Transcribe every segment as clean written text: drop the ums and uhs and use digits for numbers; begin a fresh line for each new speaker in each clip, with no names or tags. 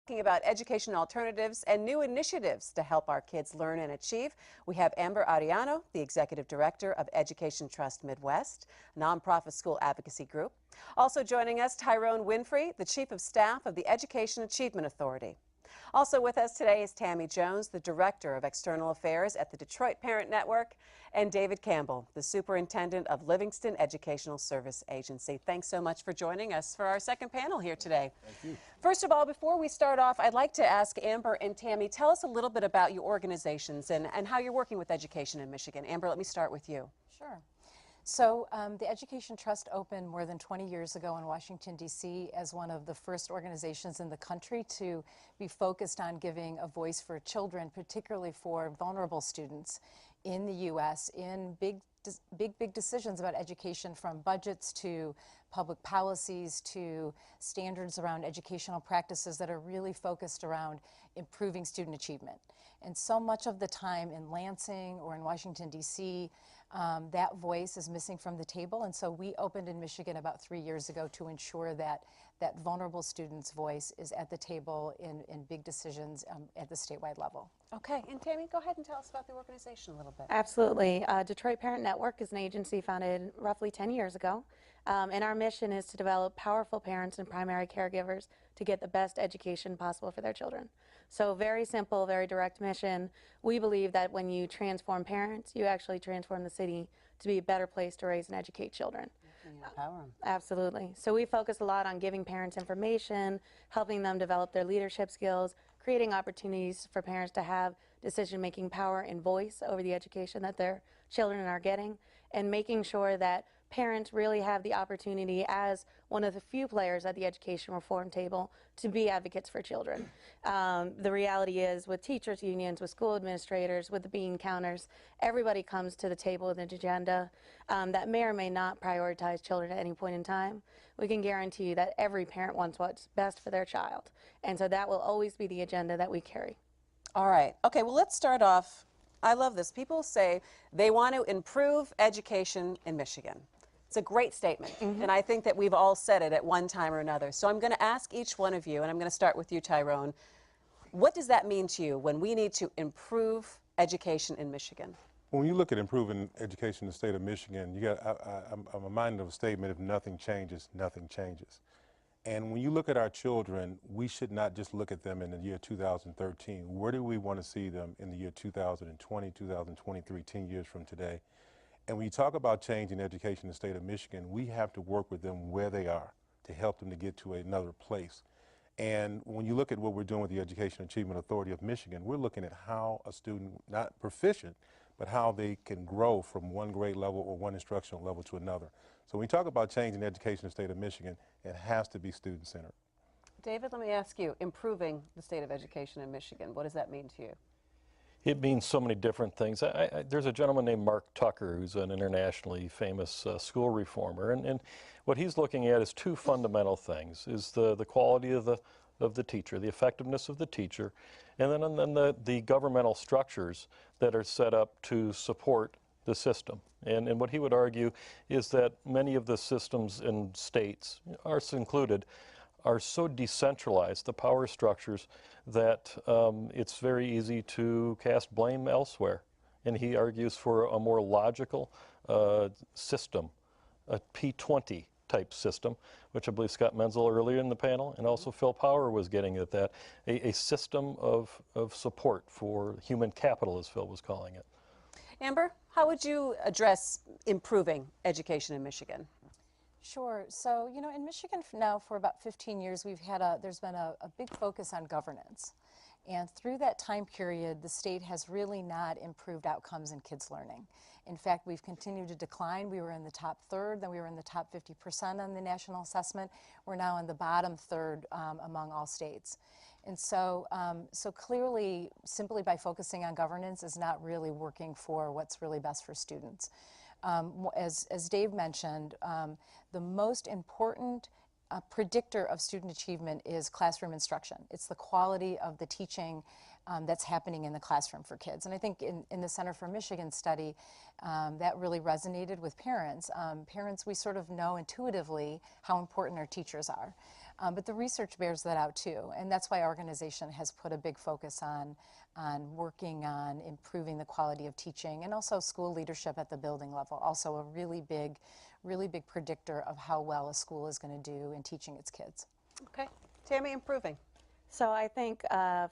Talking about education alternatives and new initiatives to help our kids learn and achieve. We have Amber Arellano, the Executive Director of Education Trust Midwest, a nonprofit school advocacy group. Also joining us, Tyrone Winfrey, the Chief of Staff of the Education Achievement Authority. Also with us today is Tammie Jones, the Director of External Affairs at the Detroit Parent Network, and David Campbell, the Superintendent of Livingston Educational Service Agency. Thanks so much for joining us for our second panel here today.
Thank you.
First of all, before we start off, I'd like to ask Amber and Tammie, tell us a little bit about your organizations and how you're working with education in Michigan. Amber, let me start with you.
Sure. So the Education Trust opened more than 20 years ago in Washington, D.C. as one of the first organizations in the country to be focused on giving a voice for children, particularly for vulnerable students in the U.S. in big decisions about education, from budgets to public policies to standards around educational practices that are really focused around improving student achievement. And so much of the time in Lansing or in Washington, D.C., that voice is missing from the table. And so we opened in Michigan about 3 years ago to ensure that that vulnerable student's voice is at the table in big decisions at the statewide level.
Okay, and Tammie, go ahead and tell us about the organization a little bit.
Absolutely. Detroit Parent Network is an agency founded roughly 10 years ago, and our mission is to develop powerful parents and primary caregivers to get the best education possible for their children. So very simple, very direct mission. We believe that when you transform parents, you actually transform the city to be a better place to raise and educate children.
Empower them.
Absolutely. So we focus a lot on giving parents information, helping them develop their leadership skills, creating opportunities for parents to have decision-making power and voice over the education that their children are getting, and making sure that parents really have the opportunity, as one of the few players at the education reform table, to be advocates for children. The reality is, with teachers unions, with school administrators, with the bean counters, everybody comes to the table with an agenda that may or may not prioritize children at any point in time. We can guarantee you that every parent wants what's best for their child, and so that will always be the agenda that we carry.
All right. Okay, well, let's start off. I love this. People say they want to improve education in Michigan. It's a great statement, and I think that we've all said it at one time or another. So I'm going to ask each one of you, and I'm going to start with you, Tyrone. What does that mean to you when we need to improve education in Michigan?
When you look at improving education in the state of Michigan, I'm reminded of a statement: if nothing changes, nothing changes. And when you look at our children, we should not just look at them in the year 2013. Where do we want to see them in the year 2020, 2023, 10 years from today? And when you talk about changing education in the state of Michigan, we have to work with them where they are to help them to get to another place. And when you look at what we're doing with the Education Achievement Authority of Michigan, we're looking at how a student, not proficient, but how they can grow from one grade level or one instructional level to another. So when we talk about changing education in the state of Michigan, it has to be student-centered.
David, let me ask you, improving the state of education in Michigan, what does that mean to you?
It means so many different things. There's a gentleman named Mark Tucker who's an internationally famous school reformer, and what he's looking at is two fundamental things: is the quality of the teacher, the effectiveness of the teacher, and then the governmental structures that are set up to support the system. And what he would argue is that many of the systems in states, ours included, are so decentralized, the power structures, that it's very easy to cast blame elsewhere. And he argues for a more logical system, a P20 type system, which I believe Scott Menzel earlier in the panel, and also Phil Power was getting at that, a system of support for human capital, as Phil was calling it.
Amber, how would you address improving education in Michigan?
Sure. So, you know, in Michigan now for about 15 years, there's been a big focus on governance. And through that time period, the state has really not improved outcomes in kids' learning. In fact, we've continued to decline. We were in the top third, then we were in the top 50% on the national assessment. We're now in the bottom third among all states. And so, so clearly, simply by focusing on governance is not really working for what's really best for students. As Dave mentioned, the most important predictor of student achievement is classroom instruction. It's the quality of the teaching that's happening in the classroom for kids. And I think in the Center for Michigan study, that really resonated with parents. Parents, we sort of know intuitively how important our teachers are. But the research bears that out too, and that's why our organization has put a big focus on working on improving the quality of teaching, and also school leadership at the building level, also a really big predictor of how well a school is going to do in teaching its kids.
Okay. Tammie, improving.
So I think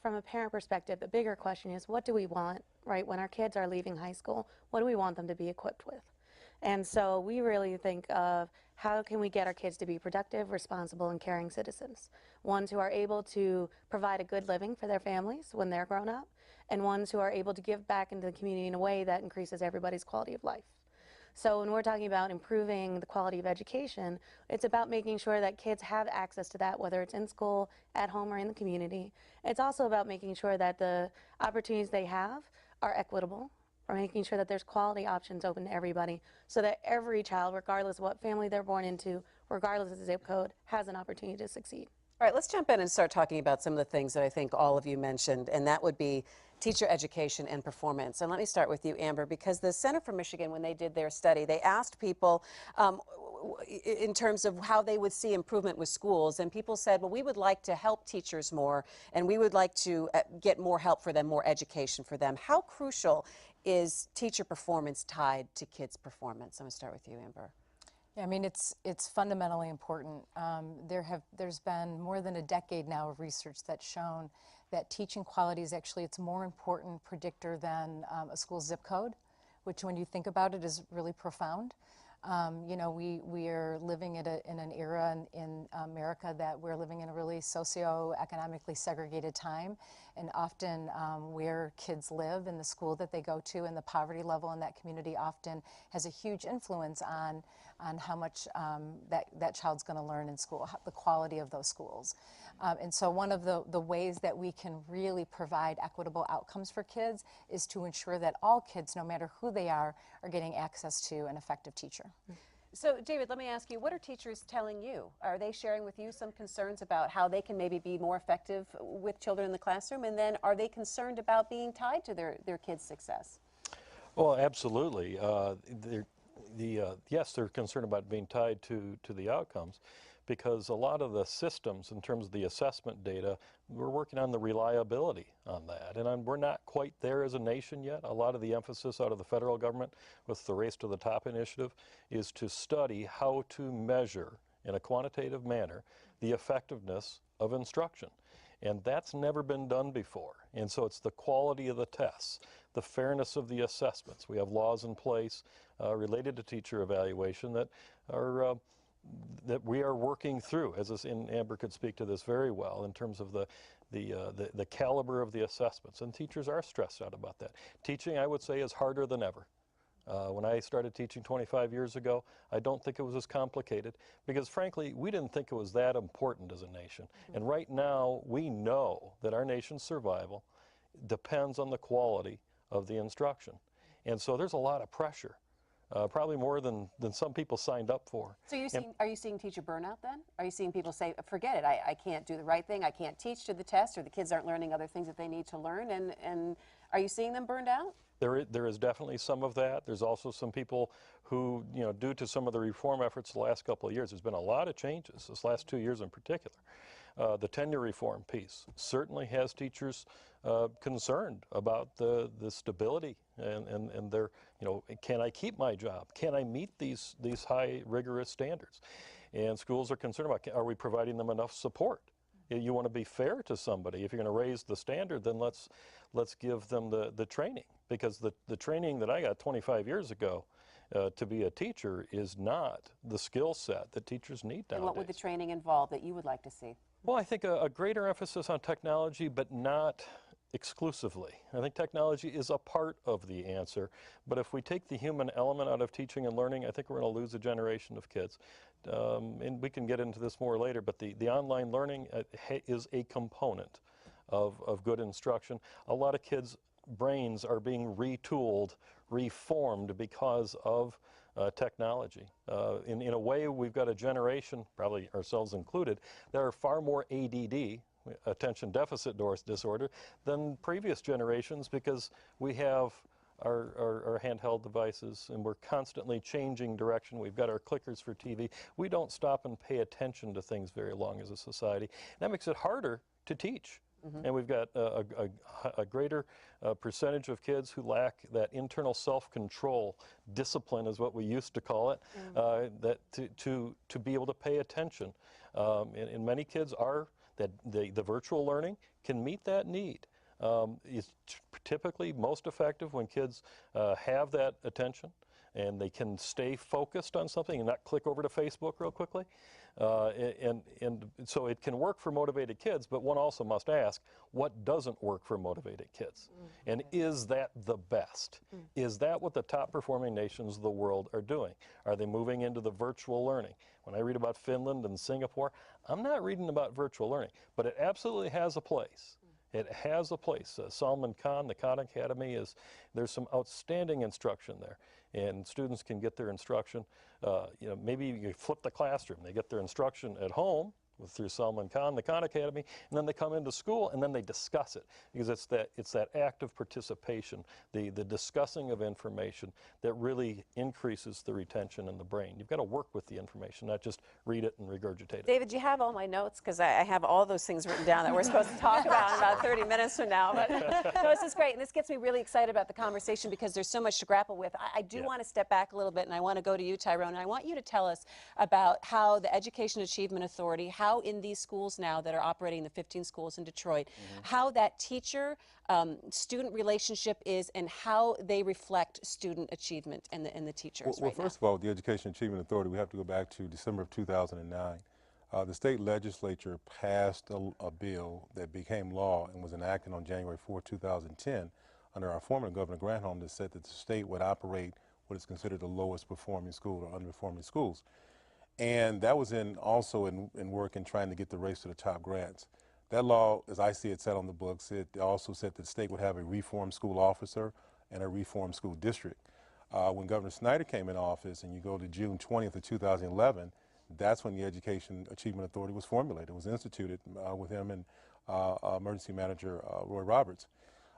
from a parent perspective, the bigger question is, what do we want, right, when our kids are leaving high school? What do we want them to be equipped with? And so we really think of how can we get our kids to be productive, responsible, and caring citizens. Ones who are able to provide a good living for their families when they're grown up, and ones who are able to give back into the community in a way that increases everybody's quality of life. So when we're talking about improving the quality of education, it's about making sure that kids have access to that, whether it's in school, at home, or in the community. It's also about making sure that the opportunities they have are equitable, or making sure that there's quality options open to everybody, so that every child, regardless of what family they're born into, regardless of the zip code, has an opportunity to succeed.
All right, let's jump in and start talking about some of the things that I think all of you mentioned, and that would be teacher education and performance. And let me start with you, Amber, because the Center for Michigan, when they did their study, they asked people in terms of how they would see improvement with schools, and people said, well, we would like to help teachers more, and we would like to get more help for them, more education for them. How crucial is teacher performance tied to kids' performance? I'm going to start with you, Amber.
Yeah, I mean, it's fundamentally important. There's been more than a decade now of research that's shown that teaching quality is actually, it's more important predictor than a school zip code, which when you think about it is really profound. You know, we are living in an era in America that we're living in a really socioeconomically segregated time, and often where kids live and the school that they go to and the poverty level in that community often has a huge influence on how much that child's going to learn in school, the quality of those schools. And so one of the ways that we can really provide equitable outcomes for kids is to ensure that all kids, no matter who they are getting access to an effective teacher.
So, David, let me ask you, what are teachers telling you? Are they sharing with you some concerns about how they can maybe be more effective with children in the classroom? And then are they concerned about being tied to their kids' success?
Well, absolutely. Yes, they're concerned about being tied to the outcomes, because a lot of the systems in terms of the assessment data, we're working on the reliability on that. And we're not quite there as a nation yet. A lot of the emphasis out of the federal government with the Race to the Top initiative is to study how to measure in a quantitative manner the effectiveness of instruction. And that's never been done before. And so it's the quality of the tests, the fairness of the assessments. We have laws in place related to teacher evaluation that we are working through, and Amber could speak to this very well in terms of the caliber of the assessments. And teachers are stressed out about that. Teaching, I would say, is harder than ever. When I started teaching 25 years ago, I don't think it was as complicated, because frankly, we didn't think it was that important as a nation. And right now, we know that our nation's survival depends on the quality of the instruction. And so there's a lot of pressure, probably more than some people signed up for.
So are you seeing teacher burnout then? Are you seeing people say, forget it, I can't do the right thing, I can't teach to the test, or the kids aren't learning other things that they need to learn, and are you seeing them burned out?
There is definitely some of that. There's also some people who, due to some of the reform efforts the last couple of years, there's been a lot of changes, this last 2 years in particular. The tenure reform piece certainly has teachers concerned about the stability and their, can I keep my job? Can I meet these high rigorous standards? And schools are concerned about, are we providing them enough support? You want to be fair to somebody. If you're going to raise the standard, then let's give them the training, because the training that I got 25 years ago to be a teacher is not the skill set that teachers need nowadays.
And what would the training involve that you would like to see?
Well, I think a greater emphasis on technology, but not exclusively. I think technology is a part of the answer, but if we take the human element out of teaching and learning, I think we're going to lose a generation of kids. And we can get into this more later, but the online learning is a component of good instruction. A lot of kids' brains are being retooled, reformed because of technology. In a way, we've got a generation, probably ourselves included, that are far more ADD, attention deficit disorder, than previous generations, because we have our handheld devices, and we're constantly changing direction. We've got our clickers for TV. We don't stop and pay attention to things very long as a society. And that makes it harder to teach. And we've got a greater percentage of kids who lack that internal self-control. Discipline is what we used to call it, that to be able to pay attention. And many kids the virtual learning can meet that need. It's typically most effective when kids have that attention and they can stay focused on something and not click over to Facebook real quickly. And so it can work for motivated kids, but one also must ask, what doesn't work for motivated kids? And is that the best? Is that what the top performing nations of the world are doing? Are they moving into the virtual learning? When I read about Finland and Singapore, I'm not reading about virtual learning, but it absolutely has a place. It has a place. Salman Khan, the Khan Academy, there's some outstanding instruction there. And students can get their instruction, maybe you flip the classroom. They get their instruction at home through Salman Khan, the Khan Academy, and then they come into school and then they discuss it, because it's that active participation, the discussing of information that really increases the retention in the brain. You've got to work with the information, not just read it and regurgitate it.
David, do you have all my notes? Because I have all those things written down that we're supposed to talk about in about 30 minutes from now. But no, this is great, and this gets me really excited about the conversation because there's so much to grapple with. I do want to step back a little bit, and I want to go to you, Tyrone, and I want you to tell us about how the Education Achievement Authority, how in these schools now that are operating, the 15 schools in Detroit, how that teacher-student relationship is and how they reflect student achievement and the teachers
Well, first of all, the Education Achievement Authority, we have to go back to December of 2009. The state legislature passed a bill that became law and was enacted on January 4, 2010 under our former Governor Granholm that said that the state would operate what is considered the lowest performing school or underperforming schools. And that was also in work in trying to get the race to the top grants. That law, as I see it, set on the books. It also said that the state would have a reformed school officer and a reformed school district. When Governor Snyder came in office, and you go to June 20th of 2011, that's when the Education Achievement Authority was formulated. It was instituted with him and Emergency Manager Roy Roberts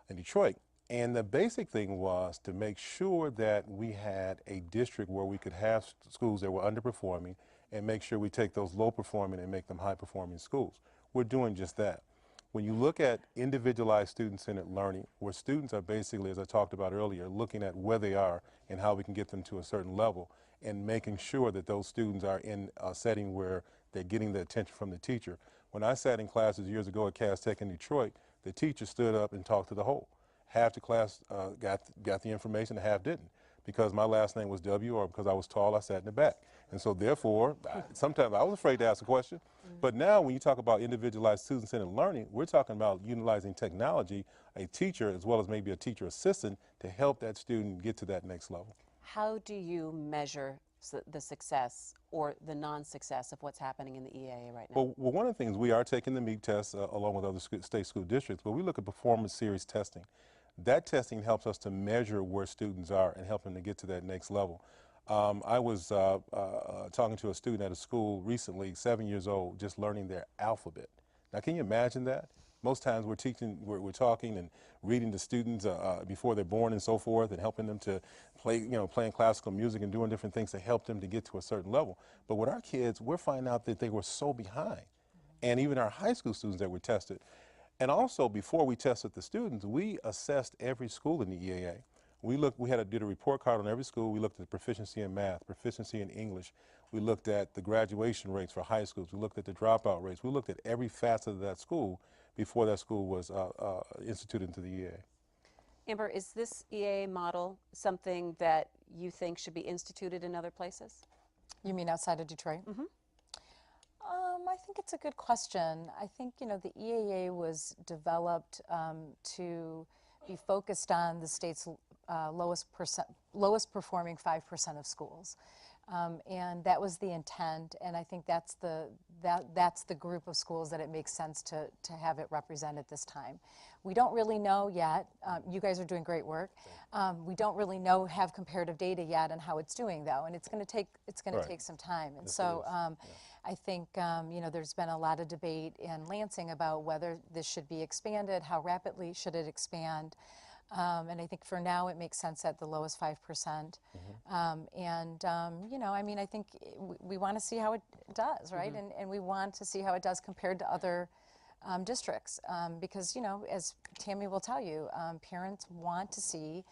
in Detroit. And the basic thing was to make sure that we had a district where we could have schools that were underperforming and make sure we take those low performing and make them high performing schools. We're doing just that. When you look at individualized student-centered learning, where students are basically, as I talked about earlier, looking at where they are and how we can get them to a certain level and making sure that those students are in a setting where they're getting the attention from the teacher. When I sat in classes years ago at Cass Tech in Detroit, the teacher stood up and talked to the whole. Half the class got the information, half didn't. Because my last name was W or because I was tall, I sat in the back. And so therefore, sometimes I was afraid to ask a question. But now when you talk about individualized student-centered learning, we're talking about utilizing technology, a teacher as well as maybe a teacher assistant to help that student get to that next level.
How do you measure the success or the non-success of what's happening in the EAA right now?
Well, one of the things, we are taking the MEAG test along with other state school districts, but we look at performance series testing. That testing helps us to measure where students are and help them to get to that next level. I was talking to a student at a school recently, 7 years old, just learning their alphabet. Now, can you imagine that? Most times we're talking and reading to students before they're born and so forth, and helping them to play, playing classical music and doing different things to help them to get to a certain level. But with our kids, we're finding out that they were so behind. And even our high school students that were tested. And also, before we tested the students, we assessed every school in the EAA. We did a report card on every school. We looked at proficiency in math, proficiency in English. We looked at the graduation rates for high schools. We looked at the dropout rates. We looked at every facet of that school before that school was instituted into the EAA.
Amber, is this EAA model something that you think should be instituted in other places?
You mean outside of Detroit? I think it's a good question. I think, the EAA was developed to be focused on the state's lowest performing 5% of schools. And that was the intent, and I think that's the group of schools that it makes sense to have it represented this time. We don't really know yet. You guys are doing great work. We don't really have comparative data yet on how it's doing, though, and it's going to take some time. And so I think there's been a lot of debate in Lansing about whether this should be expanded, how rapidly should it expand. And I think for now it makes sense at the lowest 5%. You know, I mean, I think we want to see how it does, right? And we want to see how it does compared to other districts, because, you know, as Tammie will tell you, parents want to see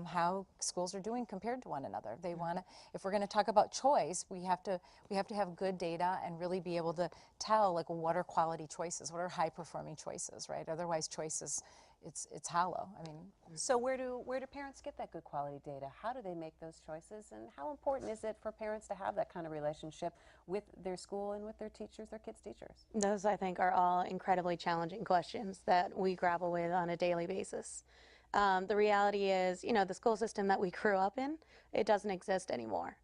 how schools are doing compared to one another. They want to, if we're going to talk about choice, we have to have good data and really be able to tell, like, what are quality choices, what are high performing choices, right? Otherwise, choices, it's hollow. I mean,
so where do parents get that good quality data? How do they make those choices, and how important is it for parents to have that kind of relationship with their school and with their teachers, their kids' teachers?
Those, I think, are all incredibly challenging questions that we grapple with on a daily basis. The reality is, you know, the school system that we grew up in, it doesn't exist anymore.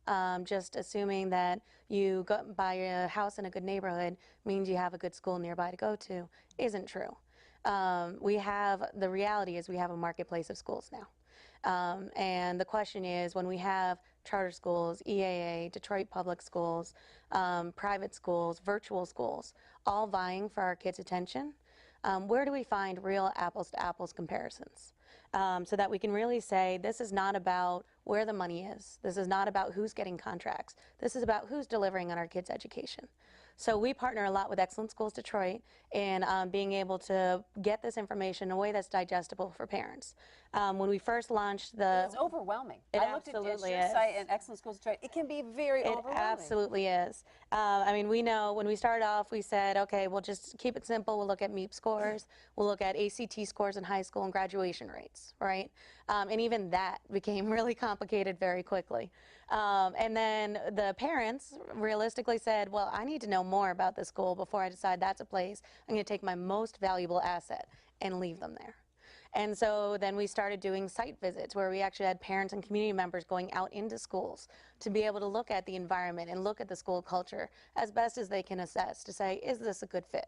Just assuming that you buy a house in a good neighborhood means you have a good school nearby to go to isn't true. The reality is we have a marketplace of schools now. And the question is, when we have charter schools, EAA, Detroit public schools, private schools, virtual schools, all vying for our kids' attention, where do we find real apples to apples comparisons? So that we can really say, this is not about where the money is. This is not about who's getting contracts. This is about who's delivering on our kids' education. So we partner a lot with Excellent Schools Detroit in being able to get this information in a way that's digestible for parents. When we first launched
It's overwhelming. I looked at your site and Excellent Schools Detroit. It can be very overwhelming.
It absolutely is. I mean, we know when we started off, we said, okay, we'll just keep it simple. We'll look at MEP scores. We'll look at ACT scores in high school and graduation rates, right? And even that became really complicated very quickly. And then the parents realistically said, well, I need to know more about this school before I decide that's a place I'm going to take my most valuable asset and leave them there. And so then we started doing site visits where we actually had parents and community members going out into schools to be able to look at the environment and look at the school culture as best as they can assess to say, is this a good fit?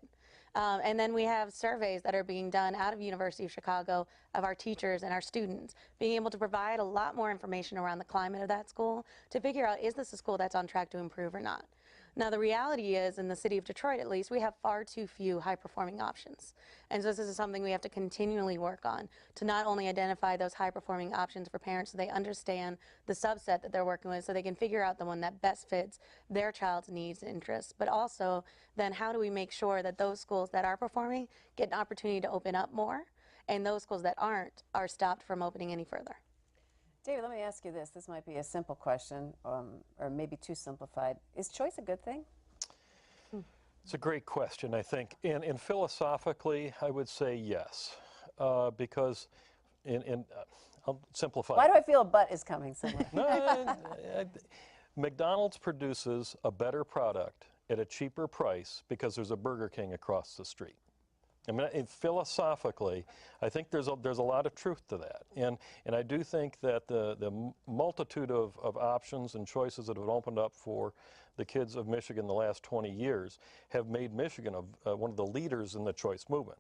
And then we have surveys that are being done out of University of Chicago of our teachers and our students, being able to provide a lot more information around the climate of that school to figure out, is this a school that's on track to improve or not? Now, the reality is, in the city of Detroit at least, we have far too few high-performing options. And so this is something we have to continually work on to not only identify those high-performing options for parents so they understand the subset that they're working with so they can figure out the one that best fits their child's needs and interests, but also then how do we make sure that those schools that are performing get an opportunity to open up more, and those schools that aren't are stopped from opening any further.
David, let me ask you this. This might be a simple question, or maybe too simplified. Is choice a good thing?
It's a great question, I think. And philosophically, I would say yes, because I'll simplify.
Why do I feel a but is coming somewhere?
No, McDonald's produces a better product at a cheaper price because there's a Burger King across the street. I mean, philosophically, I think there's a lot of truth to that, and I do think that the multitude of options and choices that have opened up for the kids of Michigan the last 20 years have made Michigan one of the leaders in the choice movement.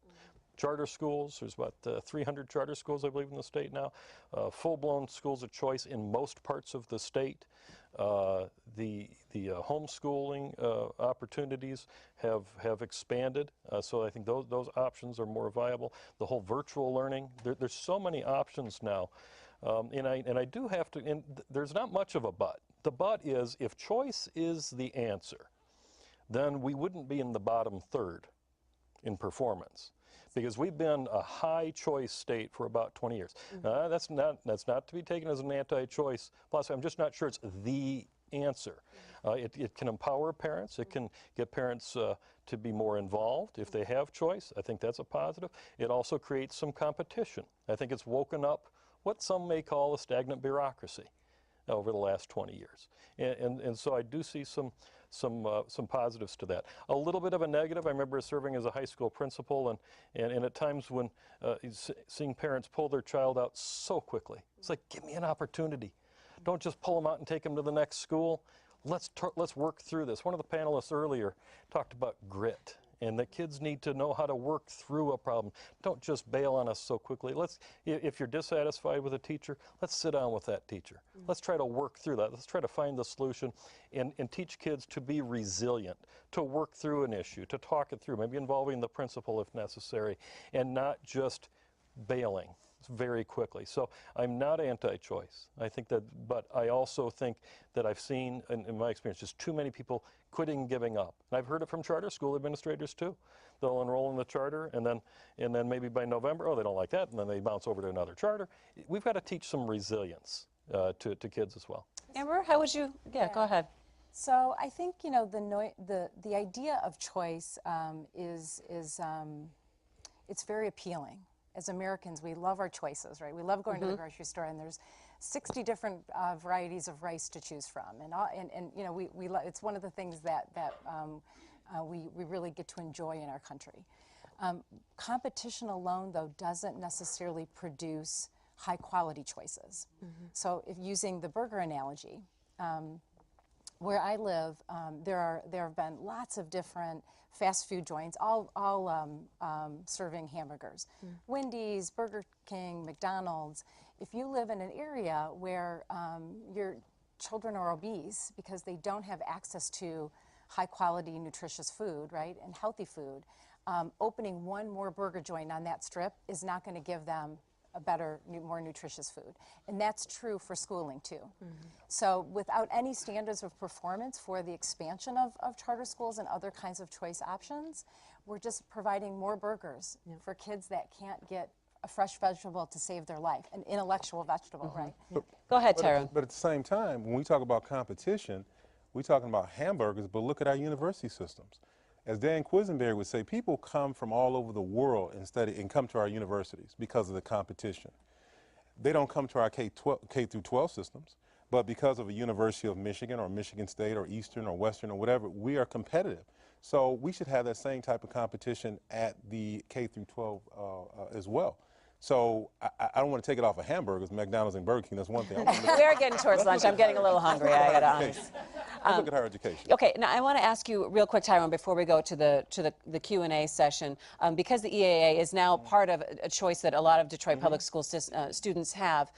Charter schools, there's about 300 charter schools, I believe, in the state now. Full-blown schools of choice in most parts of the state. The homeschooling opportunities have expanded, so I think those options are more viable. The whole virtual learning, there's so many options now, and I do have to. And there's not much of a but. The but is, if choice is the answer, then we wouldn't be in the bottom third in performance, because we've been a high choice state for about 20 years. That's not to be taken as an anti-choice philosophy. I'm just not sure it's the answer. It can empower parents. It can get parents to be more involved if they have choice. I think that's a positive. It also creates some competition. I think it's woken up what some may call a stagnant bureaucracy over the last 20 years. And so I do see some positives to that. A little bit of a negative, I remember serving as a high school principal, and at times when seeing parents pull their child out so quickly. It's like, give me an opportunity. Don't just pull them out and take them to the next school. Let's work through this. One of the panelists earlier talked about grit, and that kids need to know how to work through a problem. Don't just bail on us so quickly. If you're dissatisfied with a teacher, let's sit down with that teacher. Let's try to work through that. Let's try to find the solution and teach kids to be resilient, to work through an issue, to talk it through, maybe involving the principal if necessary, and not just bailing. It's very quickly. So I'm not anti-choice. I think that, but I also think that I've seen, in my experience, just too many people quitting and giving up. And I've heard it from charter school administrators too. They'll enroll in the charter, and then maybe by November, oh, they don't like that, and then they bounce over to another charter. We've got to teach some resilience to kids as well.
Amber, how would you? Yeah, go ahead.
So I think, you know, the idea of choice it's very appealing. As Americans, we love our choices, right? We love going to the grocery store, and there's 60 different varieties of rice to choose from, and you know, it's one of the things that we really get to enjoy in our country. Competition alone, though, doesn't necessarily produce high-quality choices. So, if using the burger analogy, where I live, there have been lots of different fast food joints, all serving hamburgers. Wendy's, Burger King, McDonald's. If you live in an area where your children are obese because they don't have access to high quality, nutritious food, right, and healthy food, opening one more burger joint on that strip is not going to give them a better, more nutritious food. And that's true for schooling too. So without any standards of performance for the expansion of charter schools and other kinds of choice options, we're just providing more burgers for kids that can't get a fresh vegetable to save their life, an intellectual vegetable, right?
Go ahead, Tyrone.
But at the same time, when we talk about competition, we're talking about hamburgers, but look at our university systems. As Dan Quisenberry would say, people come from all over the world and study and come to our universities because of the competition. They don't come to our K through 12 systems, but because of a University of Michigan or Michigan State or Eastern or Western or whatever, we are competitive. So we should have that same type of competition at the K through 12 as well. So I don't want to take it off of hamburgers, McDonald's and Burger King. That's one thing.
We are getting towards lunch. I'm getting a little hungry. I gotta honest.
Look at higher education.
Okay, now I want to ask you real quick, Tyrone, before we go to the Q&A session, because the EAA is now part of a choice that a lot of Detroit Public School students have.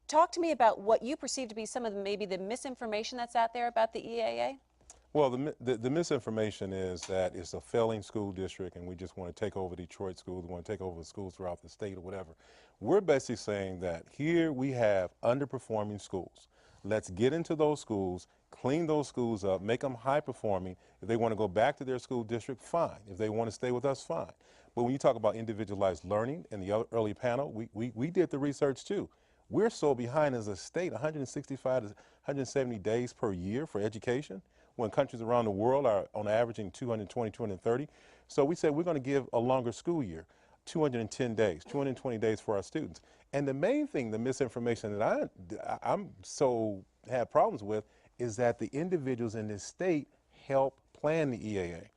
Talk to me about what you perceive to be some of maybe the misinformation that's out there about the EAA.
Well, the misinformation is that it's a failing school district and we just want to take over Detroit schools, we want to take over the schools throughout the state or whatever. We're basically saying that here we have underperforming schools. Let's get into those schools, clean those schools up, make them high performing. If they want to go back to their school district, fine. If they want to stay with us, fine. But when you talk about individualized learning in the early panel, we did the research too. We're so behind as a state, 165 to 170 days per year for education, when countries around the world are on averaging 220, 230. So we said we're going to give a longer school year, 210 days, 220 days for our students. And the main thing, the misinformation that I'm so have problems with is that the individuals in this state help plan the EAA.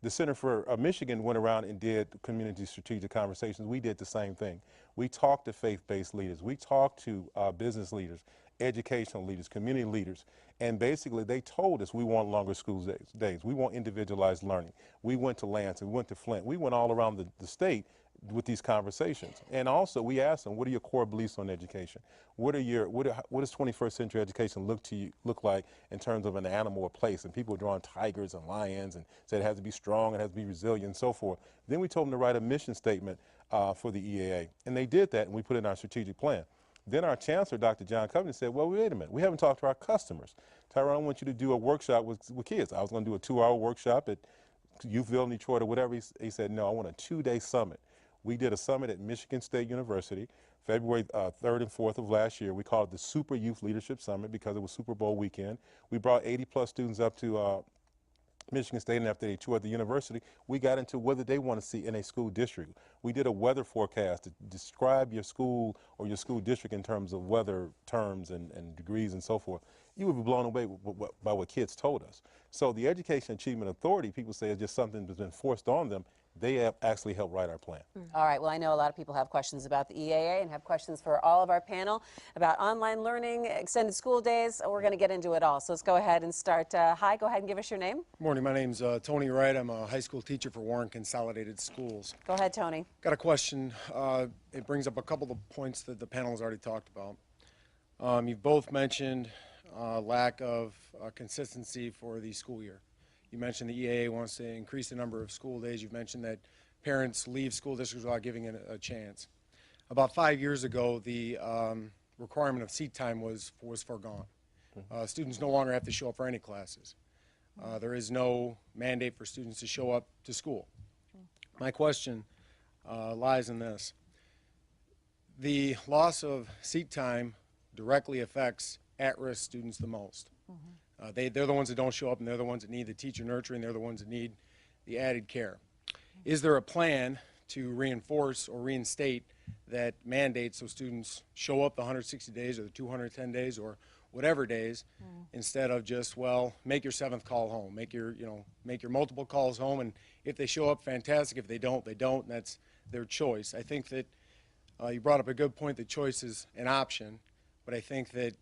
The Center for Michigan went around and did community strategic conversations. We did the same thing. We talked to faith-based leaders. We talked to business leaders, educational leaders, community leaders, and basically they told us we want longer school days. We want individualized learning. We went to Lansing, we went to Flint. We went all around the state with these conversations. And also we asked them, what are your core beliefs on education? What does 21st century education look like in terms of an animal or place? And people were drawing tigers and lions and said it has to be strong, it has to be resilient and so forth. Then we told them to write a mission statement for the EAA. And they did that and we put it in our strategic plan. Then our chancellor, Dr. John Covington, said, well, wait a minute, we haven't talked to our customers. Tyrone, I want you to do a workshop with kids. I was going to do a 2-hour workshop at Youthville in Detroit or whatever. He said, no, I want a 2-day summit. We did a summit at Michigan State University, February 3rd and 4th of last year. We called it the Super Youth Leadership Summit because it was Super Bowl weekend. We brought 80+ students up to Michigan State, and after they toured the university, we got into whether they want to see in a school district. We did a weather forecast to describe your school or your school district in terms of weather terms and degrees and so forth. You would be blown away by what kids told us. So the Education Achievement Authority, people say, is just something that's been forced on them. They have actually helped write our plan.
All right, well, I know a lot of people have questions about the EAA and have questions for all of our panel about online learning, extended school days. We're going to get into it all. So let's go ahead and start. Hi, go ahead and give us your name.
Good morning, my name's Tony Wright. I'm a high school teacher for Warren Consolidated Schools.
Go ahead, Tony.
Got a question. It brings up a couple of points that the panel has already talked about. You've both mentioned lack of consistency for the school year. You mentioned the EAA wants to increase the number of school days. You've mentioned that parents leave school districts without giving it a chance. About 5 years ago, the requirement of seat time was foregone. Students no longer have to show up for any classes. There is no mandate for students to show up to school. My question lies in this. The loss of seat time directly affects at-risk students the most. They're the ones that don't show up, and they're the ones that need the teacher nurturing. They're the ones that need the added care. Is there a plan to reinforce or reinstate that mandate so students show up the 160 days or the 210 days or whatever days instead of just, well, make your 7th call home, make your multiple calls home, and if they show up, fantastic. If they don't, they don't, and that's their choice. I think that you brought up a good point that choice is an option, but I think that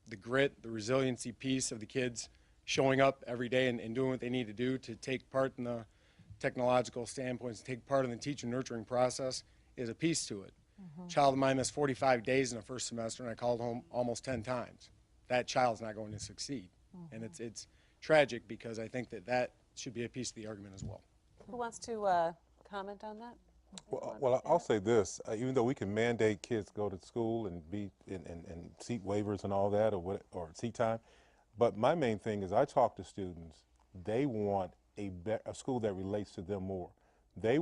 the grit, the resiliency piece of the kids showing up every day and doing what they need to do to take part in the technological standpoints, to take part in the teacher nurturing process is a piece to it. Child of mine missed 45 days in the first semester, and I called home almost 10 times. That child's not going to succeed. And it's tragic because I think that should be a piece of the argument as well.
Who wants to comment on that?
Well, I'll say this. Even though we can mandate kids go to school and be and seat waivers and all that or seat time, but my main thing is I talk to students. They want a school that relates to them more. A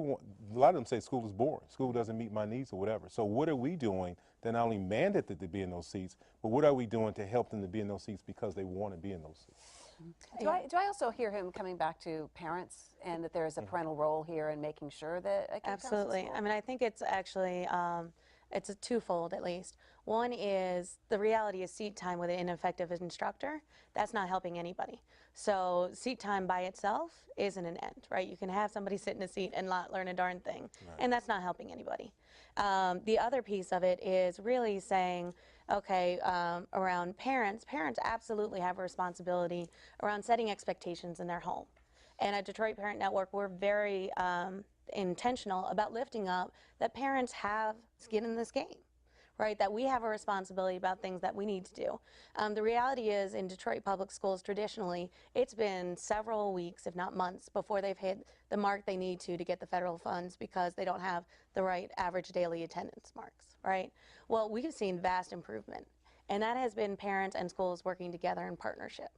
lot of them say school is boring. School doesn't meet my needs or whatever. So what are we doing to not only mandate that they be in those seats, but what are we doing to help them to be in those seats because they want to be in those seats?
Do I also hear him coming back to parents and that there is a parental role here in making sure that a kid comes to
Absolutely.
school?
I mean, I think it's actually, it's a twofold at least. One is the reality is seat time with an ineffective instructor. That's not helping anybody. So seat time by itself isn't an end, right? You can have somebody sit in a seat and not learn a darn thing, and that's not helping anybody. The other piece of it is really saying, okay, around parents absolutely have a responsibility around setting expectations in their home. And at Detroit Parent Network, we're very intentional about lifting up that parents have skin in this game, right? That we have a responsibility about things that we need to do. The reality is in Detroit Public Schools, traditionally, it's been several weeks, if not months, before they've hit the mark they need to get the federal funds because they don't have the right average daily attendance marks, right? Well, we've seen vast improvement, and that has been parents and schools working together in partnership.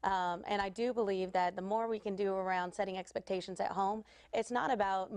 And I do believe that the more we can do around setting expectations at home, it's not about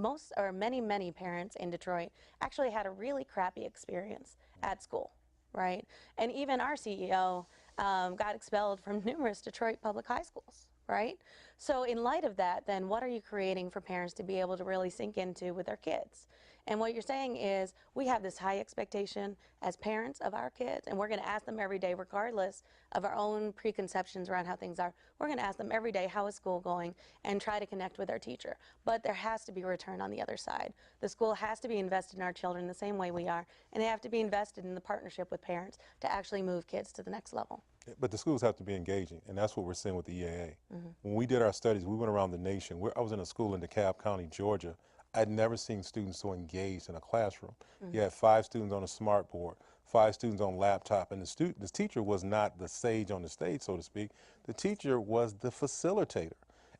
many parents in Detroit actually had a really crappy experience at school, right? And even our CEO got expelled from numerous Detroit public high schools, right? So in light of that, then what are you creating for parents to be able to really sink into with their kids? And what you're saying is we have this high expectation as parents of our kids, and we're going to ask them every day, regardless of our own preconceptions around how things are, we're going to ask them every day, how is school going, and try to connect with our teacher. But there has to be a return on the other side. The school has to be invested in our children the same way we are, and they have to be invested in the partnership with parents to actually move kids to the next level.
But the schools have to be engaging, and that's what we're seeing with the EAA. When we did our studies, we went around the nation. I was in a school in DeKalb County, Georgia. I'd never seen students so engaged in a classroom. You had 5 students on a smart board, 5 students on laptop, and the teacher was not the sage on the stage, so to speak. The teacher was the facilitator,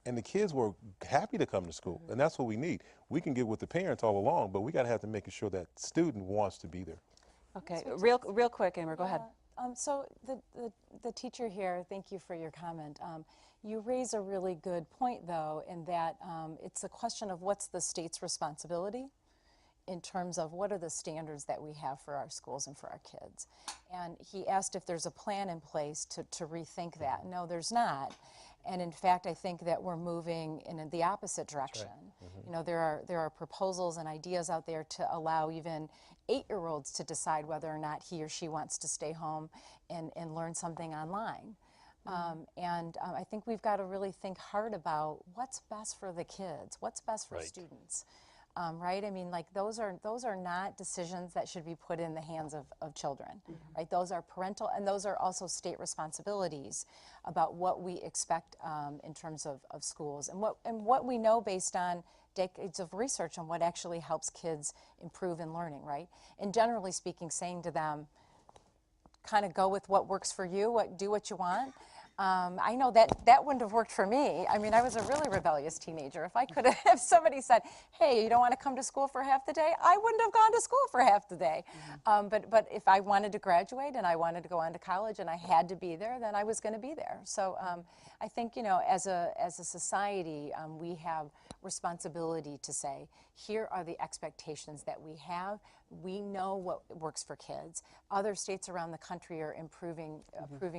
and the kids were happy to come to school, and that's what we need. We can get with the parents all along, but we got to have to make sure that student wants to be there.
Okay, real quick, Amber, go ahead.
So the teacher here, thank you for your comment. You raise a really good point, though, in that it's a question of what's the state's responsibility in terms of what are the standards that we have for our schools and for our kids. And he asked if there's a plan in place to rethink that. No, there's not. And in fact, I think that we're moving in the opposite direction. You know, there are proposals and ideas out there to allow even 8-year-olds to decide whether or not he or she wants to stay home and learn something online. I think we've got to really think hard about what's best for the kids, what's best for students. Right? I mean, like those are not decisions that should be put in the hands of children, right? Those are parental, and those are also state responsibilities about what we expect in terms of schools and what we know based on decades of research on what actually helps kids improve in learning, right? And generally speaking, saying to them, kind of go with what works for you, do what you want. I know that wouldn't have worked for me. I mean, I was a really rebellious teenager. If I could have, if somebody said, hey, you don't want to come to school for half the day, I wouldn't have gone to school for half the day. But if I wanted to graduate and I wanted to go on to college and I had to be there, then I was going to be there. So I think, you know, as a society, we have responsibility to say, here are the expectations that we have. We know what works for kids. Other states around the country are improving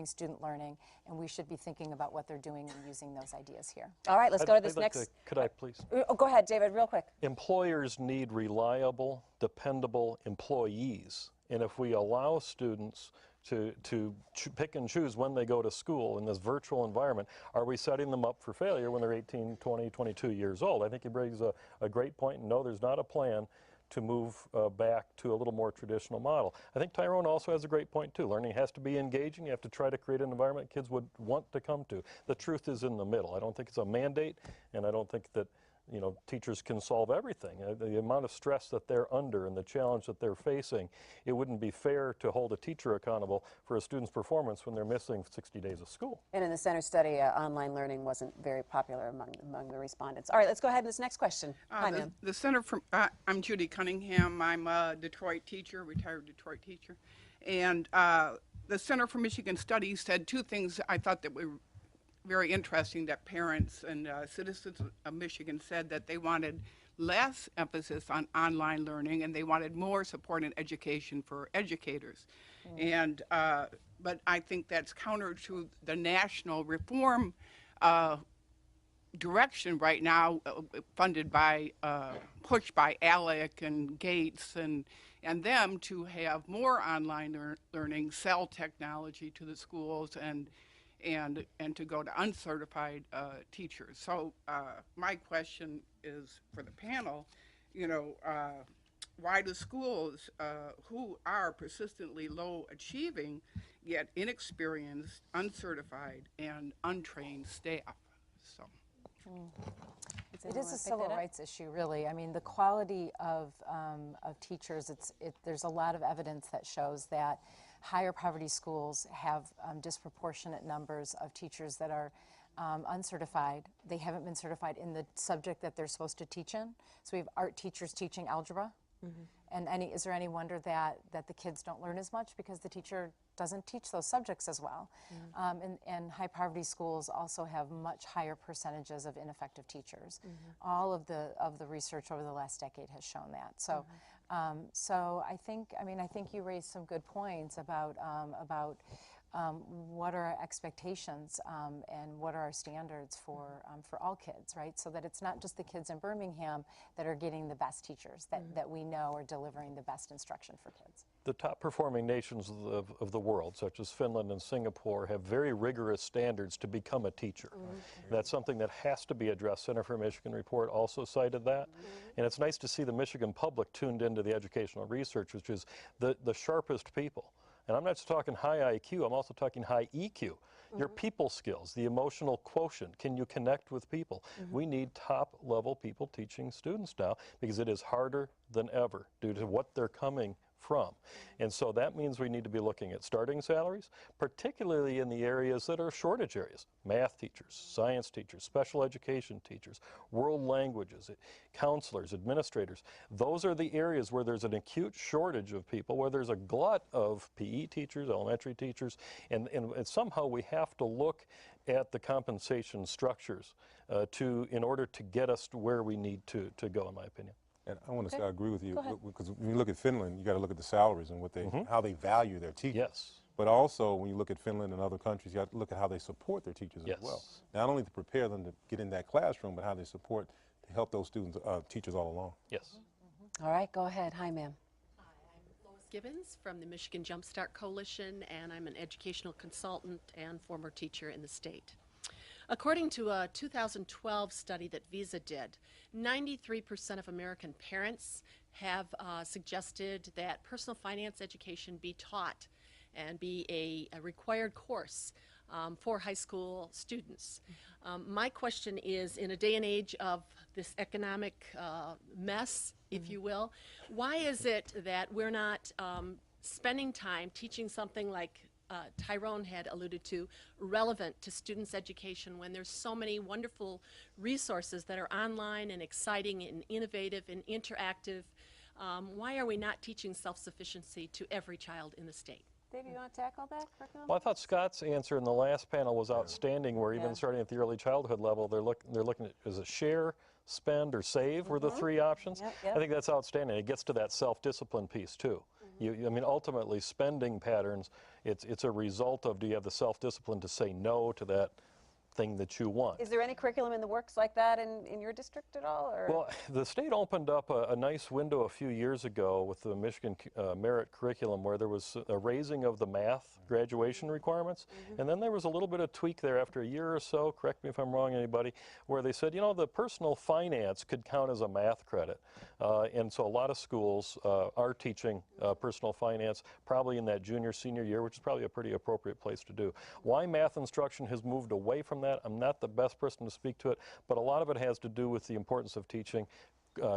student learning, and we should be thinking about what they're doing and using those ideas here.
All right, let's go to this
I'd like
next.
could I please?
Oh, go ahead, David, real quick.
Employers need reliable, dependable employees. And if we allow students to pick and choose when they go to school in this virtual environment, are we setting them up for failure when they're 18, 20, 22 years old? I think he brings a great point. No, there's not a plan to move back to a little more traditional model. I think Tyrone also has a great point too. Learning has to be engaging. You have to try to create an environment kids would want to come to. The truth is in the middle. I don't think it's a mandate, and I don't think that, you know, teachers can solve everything. The amount of stress that they're under and the challenge that they're facing, it wouldn't be fair to hold a teacher accountable for a student's performance when they're missing 60 days of school.
And in the center study, online learning wasn't very popular among the respondents. All right, let's go ahead to this next question. Hi, ma'am.
The Center for, I'm Judy Cunningham. I'm a Detroit teacher, retired Detroit teacher. And the Center for Michigan Studies said two things I thought that were very interesting, that parents and citizens of Michigan said that they wanted less emphasis on online learning and they wanted more support in education for educators. And but I think that's counter to the national reform direction right now, funded by, pushed by ALEC and Gates and them, to have more online learning, sell technology to the schools, and to go to uncertified teachers. So my question is for the panel, you know, why do schools who are persistently low achieving get inexperienced, uncertified, and untrained staff? So.
It is a civil rights issue, really. I mean, the quality of teachers, there's a lot of evidence that shows that higher poverty schools have disproportionate numbers of teachers that are uncertified. They haven't been certified in the subject that they're supposed to teach in. So we have art teachers teaching algebra. And is there any wonder that the kids don't learn as much because the teacher doesn't teach those subjects as well? And high poverty schools also have much higher percentages of ineffective teachers. All of the research over the last decade has shown that. So so I think you raised some good points about what are our expectations and what are our standards for all kids, right? So that it's not just the kids in Birmingham that are getting the best teachers, that we know are delivering the best instruction for kids.
The top performing nations of the world, such as Finland and Singapore, have very rigorous standards to become a teacher. That's something that has to be addressed. Center for Michigan Report also cited that. And it's nice to see the Michigan public tuned into the educational research, which is the sharpest people. And I'm not just talking high IQ, I'm also talking high EQ. Your people skills, the emotional quotient, can you connect with people? We need top level people teaching students now because it is harder than ever due to what they're coming from. And so that means we need to be looking at starting salaries, particularly in the areas that are shortage areas. Math teachers, science teachers, special education teachers, world languages, counselors, administrators. Those are the areas where there's an acute shortage of people, where there's a glut of PE teachers, elementary teachers, and somehow we have to look at the compensation structures in order to get us to where we need to go, in my opinion.
And I want to say I agree with you, because when you look at Finland, you got to look at the salaries and what how they value their teachers.
Yes.
But also, when you look at Finland and other countries, you got to look at how they support their teachers as well. Not only to prepare them to get in that classroom, but how they support to help those students, teachers all along.
Yes.
All right, go ahead. Hi, ma'am.
Hi, I'm Lois Gibbons from the Michigan Jumpstart Coalition, and I'm an educational consultant and former teacher in the state. According to a 2012 study that Visa did, 93% of American parents have suggested that personal finance education be taught and be a required course for high school students. My question is, in a day and age of this economic mess, if you will, why is it that we're not spending time teaching something like Tyrone had alluded to, relevant to students' education when there's so many wonderful resources that are online and exciting and innovative and interactive? Why are we not teaching self-sufficiency to every child in the state?
Dave, you want to tackle that curriculum?
Well, I thought Scott's answer in the last panel was outstanding, where even starting at the early childhood level, they're looking at, is it share, spend, or save were the three options?
Yep.
I think that's outstanding. It gets to that self-discipline piece too. I mean, ultimately, spending patterns, it's a result of, do you have the self-discipline to say no to that thing that you want?
Is there any curriculum in the works like that in your district at all? Or?
Well, the state opened up a nice window a few years ago with the Michigan Merit Curriculum, where there was a raising of the math graduation requirements, and then there was a little bit of tweak there after a year or so, correct me if I'm wrong, anybody, where they said, you know, the personal finance could count as a math credit. And so a lot of schools are teaching personal finance probably in that junior, senior year, which is probably a pretty appropriate place to do. Why math instruction has moved away from that, I'm not the best person to speak to it, but a lot of it has to do with the importance of teaching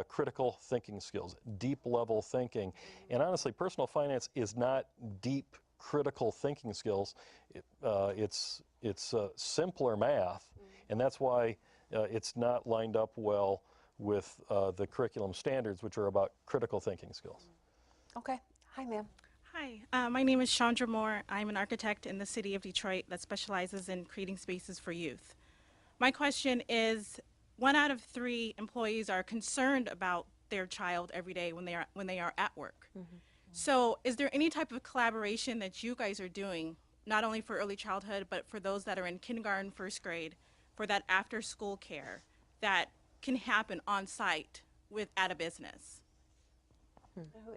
critical thinking skills, deep level thinking. And honestly, personal finance is not deep critical thinking skills. It's simpler math, and that's why it's not lined up well with the curriculum standards, which are about critical thinking skills.
Okay. Hi, ma'am.
Hi, my name is Chandra Moore. I'm an architect in the city of Detroit that specializes in creating spaces for youth. My question is, 1 out of 3 employees are concerned about their child every day when they are at work. So is there any type of collaboration that you guys are doing, not only for early childhood, but for those that are in kindergarten, first grade, for that after school care that can happen on site at a business?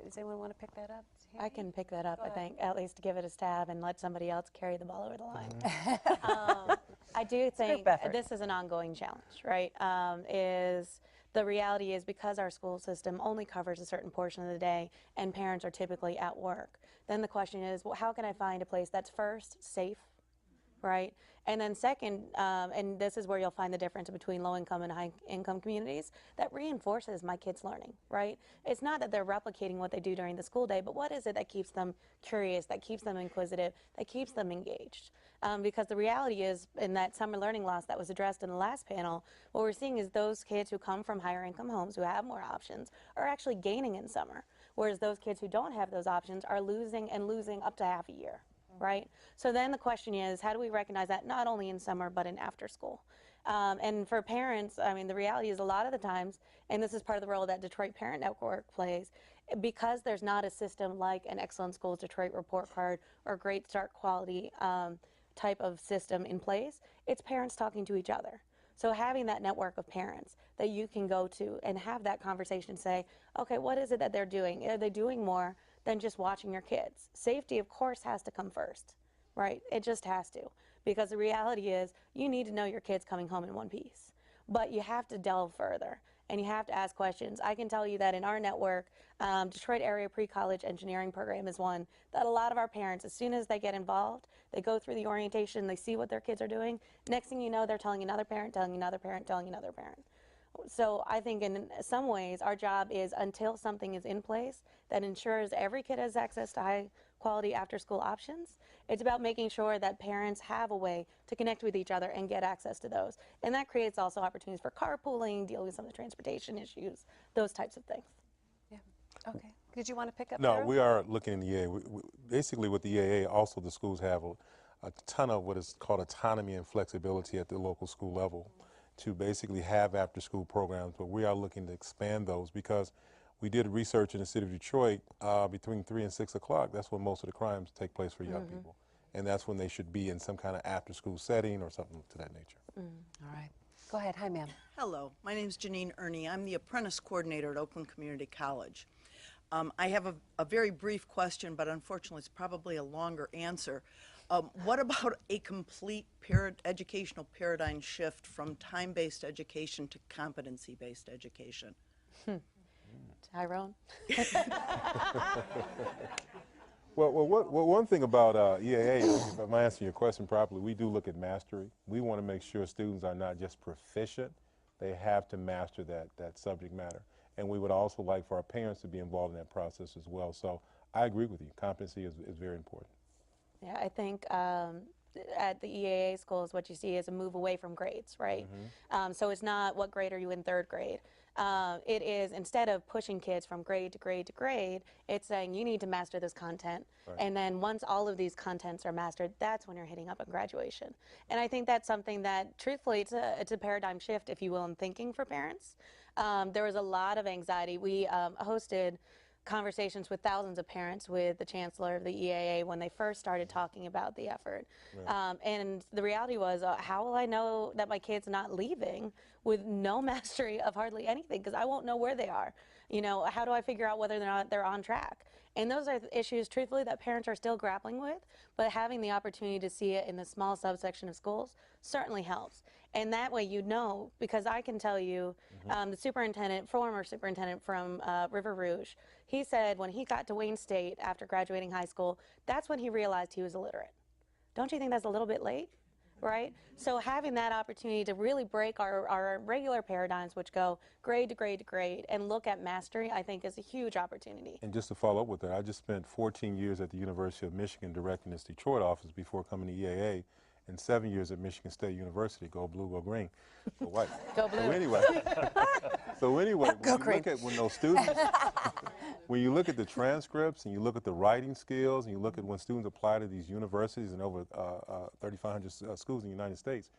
Does anyone want to pick that up?
I can pick that up, I think, at least give it a stab and let somebody else carry the ball over the line. I do think this is an ongoing challenge, right? The reality is, because our school system only covers a certain portion of the day and parents are typically at work, then the question is, well, how can I find a place that's first safe, right? And then second, and this is where you'll find the difference between low-income and high-income communities, that reinforces my kids' learning, right? It's not that they're replicating what they do during the school day, but what is it that keeps them curious, that keeps them inquisitive, that keeps them engaged? Because the reality is, in that summer learning loss that was addressed in the last panel, what we're seeing is those kids who come from higher-income homes, who have more options, are actually gaining in summer, whereas those kids who don't have those options are losing up to half a year. Right? So then the question is, how do we recognize that not only in summer but in after school? And for parents, I mean, the reality is, a lot of the times, and this is part of the role that Detroit Parent Network plays, because there's not a system like an Excellent Schools Detroit report card or Great Start Quality type of system in place, it's parents talking to each other. So having that network of parents that you can go to and have that conversation, say, okay, what is it that they're doing? Are they doing more than just watching your kids? Safety, of course, has to come first, right? It just has to, because the reality is, you need to know your kids coming home in one piece, but you have to delve further and you have to ask questions. I can tell you that in our network, Detroit Area Pre-College Engineering Program is one that a lot of our parents, as soon as they get involved, they go through the orientation, they see what their kids are doing. Next thing you know, they're telling another parent, telling another parent, telling another parent. So I think in some ways our job is, until something is in place that ensures every kid has access to high quality after school options, it's about making sure that parents have a way to connect with each other and get access to those. And that creates also opportunities for carpooling, dealing with some of the transportation issues, those types of things.
Yeah. Okay. Did you want to pick up?
No,
Tyrone?
we are looking in the EAA. Basically, with the EAA, also the schools have a ton of what is called autonomy and flexibility at the local school level to basically have after-school programs, but we are looking to expand those, because we did research in the city of Detroit between 3 and 6 o'clock. That's when most of the crimes take place for young people, and that's when they should be in some kind of after-school setting or something to that nature.
All right. Go ahead. Hi, ma'am.
Hello, my name is Janine Ernie. I'm the apprentice coordinator at Oakland Community College. I have a very brief question, but unfortunately it's probably a longer answer. What about a complete educational paradigm shift from time-based education to competency-based education?
Tyrone?
Well, one thing about EAA, if I'm answering your question properly, we do look at mastery. We want to make sure students are not just proficient, they have to master that subject matter. And we would also like for our parents to be involved in that process as well. So I agree with you. Competency is very important.
Yeah, I think at the EAA schools, what you see is a move away from grades, right? So it's not what grade are you in third grade. It is, instead of pushing kids from grade to grade to grade, it's saying you need to master this content. And then once all of these contents are mastered, that's when you're hitting up on graduation. And I think that's something that, truthfully, it's a paradigm shift, if you will, in thinking for parents. There was a lot of anxiety. We hosted conversations with thousands of parents with the chancellor of the EAA when they first started talking about the effort. And the reality was, how will I know that my kid's not leaving with no mastery of hardly anything? Because I won't know where they are. You know, how do I figure out whether or not they're on track? And those are issues, truthfully, that parents are still grappling with, but having the opportunity to see it in the small subsection of schools certainly helps. And that way you know, because I can tell you, the superintendent, former superintendent from River Rouge, he said when he got to Wayne State after graduating high school, that's when he realized he was illiterate. Don't you think that's a little bit late? Right? So having that opportunity to really break our regular paradigms, which go grade to grade to grade, and look at mastery, I think is a huge opportunity.
And just to follow up with that, I just spent 14 years at the University of Michigan directing its Detroit office before coming to EAA, and 7 years at Michigan State University. Go blue, go green, go white.
Go blue.
So anyway, when you look at when those students, when you look at the transcripts and you look at the writing skills and you look at when students apply to these universities and over 3,500 schools in the United States,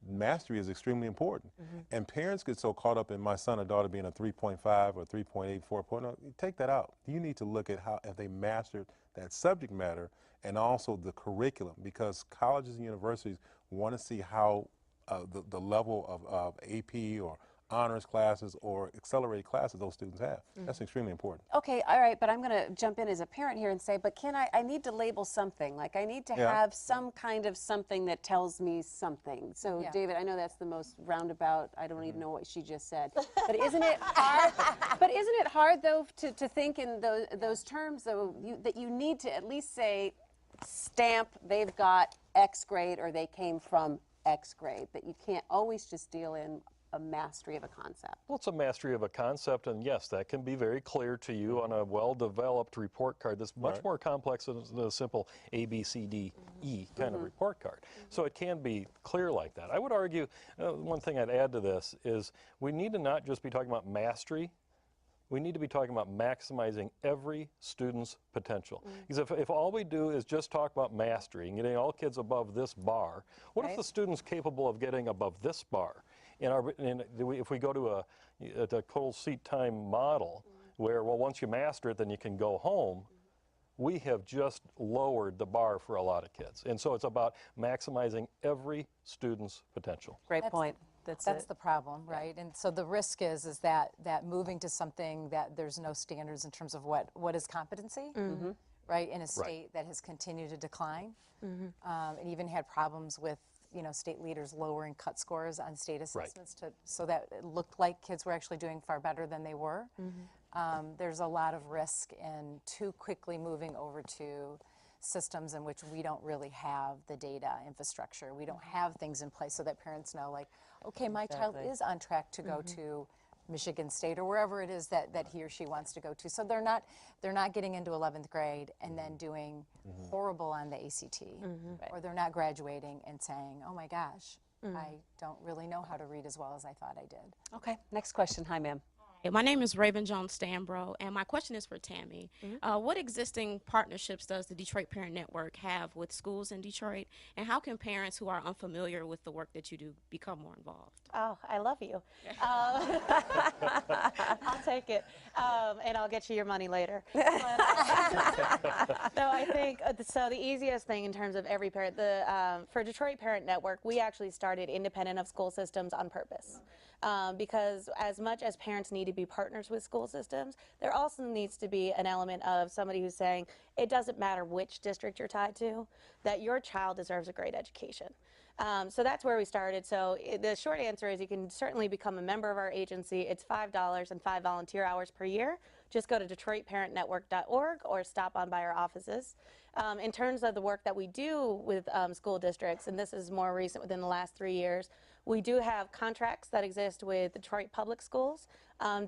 mastery is extremely important. And parents get so caught up in my son or daughter being a 3.5 or 3.8, 4.0. Take that out. You need to look at how have they mastered that subject matter and also the curriculum, because colleges and universities want to see how the level of AP or honors classes or accelerated classes those students have. That's extremely important.
Okay, all right, but I'm going to jump in as a parent here and say, but I need to label something. Like, I need to have some kind of something that tells me something. So, David, I know that's the most roundabout, I don't even know what she just said. But isn't it hard, though, to think in those terms, though, that you need to at least say, stamp, they've got X grade or they came from X grade, that you can't always just deal in a mastery of a concept.
Well, it's a mastery of a concept, and yes, that can be very clear to you on a well-developed report card that's much more complex than a simple A, B, C, D, E kind of report card. So it can be clear like that. I would argue, one thing I'd add to this is we need to not just be talking about mastery, we need to be talking about maximizing every student's potential. Because if all we do is just talk about mastery and getting all kids above this bar, what if the student's capable of getting above this bar? If we go to a total seat time model where, well, once you master it, then you can go home, we have just lowered the bar for a lot of kids. And so it's about maximizing every student's potential.
Great point.
That's the problem, right? And so the risk is that moving to something that there's no standards in terms of what is competency, right, in a state that has continued to decline, and even had problems with state leaders lowering cut scores on state assessments so that it looked like kids were actually doing far better than they were. There's a lot of risk in too quickly moving over to systems in which we don't really have the data infrastructure. We don't have things in place so that parents know, like, okay, my child is on track to go to Michigan State or wherever it is that he or she wants to go to. So they're not getting into 11th grade and then doing horrible on the ACT, or they're not graduating and saying, oh my gosh, I don't really know how to read as well as I thought I did.
Okay, next question. Hi, ma'am.
My name is Raven Jones Stambro, and my question is for Tammie. What existing partnerships does the Detroit Parent Network have with schools in Detroit, and how can parents who are unfamiliar with the work that you do become more involved?
Oh, I love you. I'll take it, and I'll get you your money later. No, I think, so the easiest thing in terms of every parent, for Detroit Parent Network, we actually started independent of school systems on purpose. Because as much as parents need to be partners with school systems, there also needs to be an element of somebody who's saying, it doesn't matter which district you're tied to, that your child deserves a great education. So that's where we started. So the short answer is you can certainly become a member of our agency. It's $5 and 5 volunteer hours per year. Just go to DetroitParentNetwork.org or stop on by our offices. In terms of the work that we do with school districts, and this is more recent within the last 3 years, we do have contracts that exist with Detroit Public Schools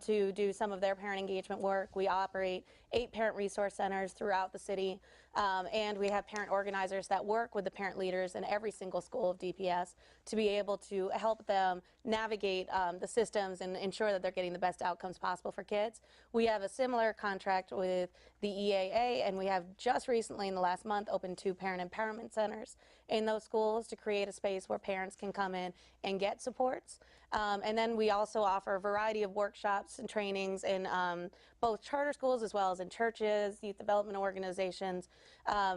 to do some of their parent engagement work. We operate 8 parent resource centers throughout the city, and we have parent organizers that work with the parent leaders in every single school of DPS to be able to help them navigate the systems and ensure that they're getting the best outcomes possible for kids. We have a similar contract with the EAA, and we have just recently in the last month opened 2 parent empowerment centers in those schools to create a space where parents can come in and get supports. And then we also offer a variety of workshops and trainings in both charter schools as well as in churches, youth development organizations.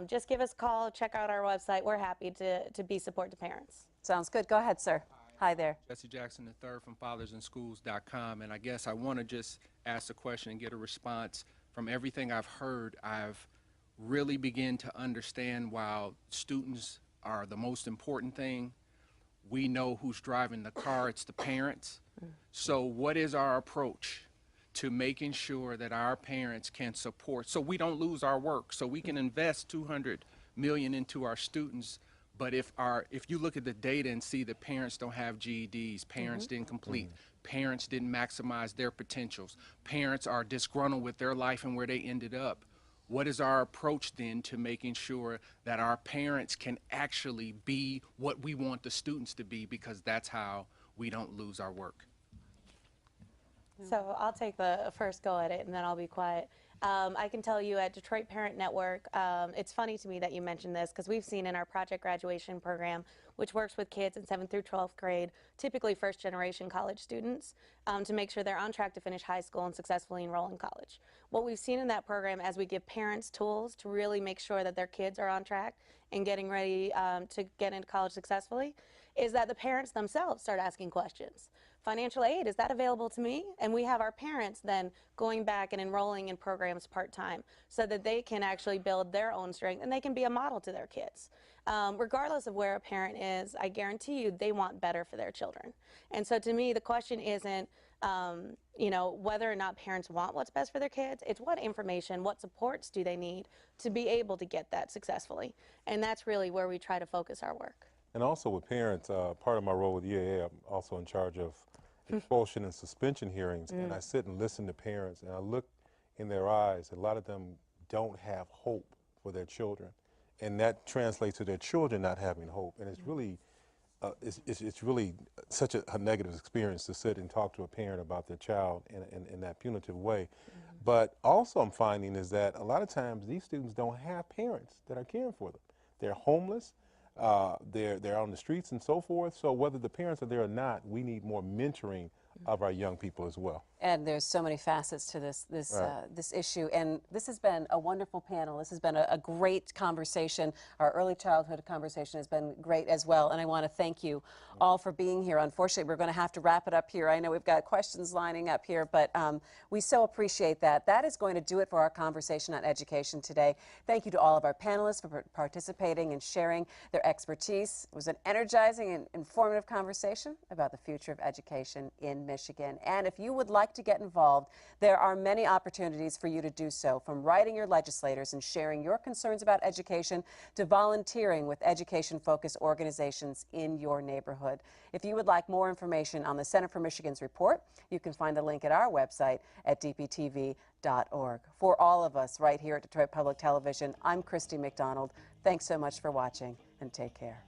Just give us a call, check out our website. We're happy to be support to parents.
Sounds good. Go ahead, sir. Hi there.
Jesse Jackson III from fathersinschools.com, and I guess I want to just ask a question and get a response. From everything I've heard, I've really begun to understand while students are the most important thing, we know who's driving the car, it's the parents. So what is our approach to making sure that our parents can support, so we don't lose our work, so we can invest $200 million into our students, but if you look at the data and see that parents don't have GEDs, parents didn't complete, parents didn't maximize their potentials, parents are disgruntled with their life and where they ended up, what is our approach then to making sure that our parents can actually be what we want the students to be, because that's how we don't lose our work?
So I'll take the first go at it, and then I'll be quiet. I can tell you at Detroit Parent Network, it's funny to me that you mentioned this, because we've seen in our project graduation program, which works with kids in 7th through 12th grade, typically first-generation college students, to make sure they're on track to finish high school and successfully enroll in college. What we've seen in that program, as we give parents tools to really make sure that their kids are on track and getting ready to get into college successfully, is that the parents themselves start asking questions. Financial aid, is that available to me? And we have our parents then going back and enrolling in programs part-time so that they can actually build their own strength and they can be a model to their kids. Regardless of where a parent is, I guarantee you they want better for their children. And so to me, the question isn't you know, whether or not parents want what's best for their kids, it's what information, what supports do they need to be able to get that successfully. And that's really where we try to focus our work.
And also with parents, part of my role with EAA, I'm also in charge of expulsion and suspension hearings, and I sit and listen to parents, and I look in their eyes. A lot of them don't have hope for their children, and that translates to their children not having hope. And it's really, it's really such a negative experience to sit and talk to a parent about their child in that punitive way. But also I'm finding is that a lot of times these students don't have parents that are caring for them. They're homeless. They're on the streets and so forth. So whether the parents are there or not, we need more mentoring of our young people as well.
And there's so many facets to this issue, and this has been a wonderful panel. This has been a great conversation. Our early childhood conversation has been great as well, and I want to thank you all for being here. Unfortunately, we're going to have to wrap it up here. I know we've got questions lining up here, but we so appreciate that. That is going to do it for our conversation on education today. Thank you to all of our panelists for participating and sharing their expertise. It was an energizing and informative conversation about the future of education in Michigan. And if you would like to get involved, there are many opportunities for you to do so, from writing your legislators and sharing your concerns about education to volunteering with education-focused organizations in your neighborhood. If you would like more information on the Center for Michigan's report, you can find the link at our website at dptv.org. For all of us right here at Detroit Public Television, I'm Christy McDonald. Thanks so much for watching, and take care.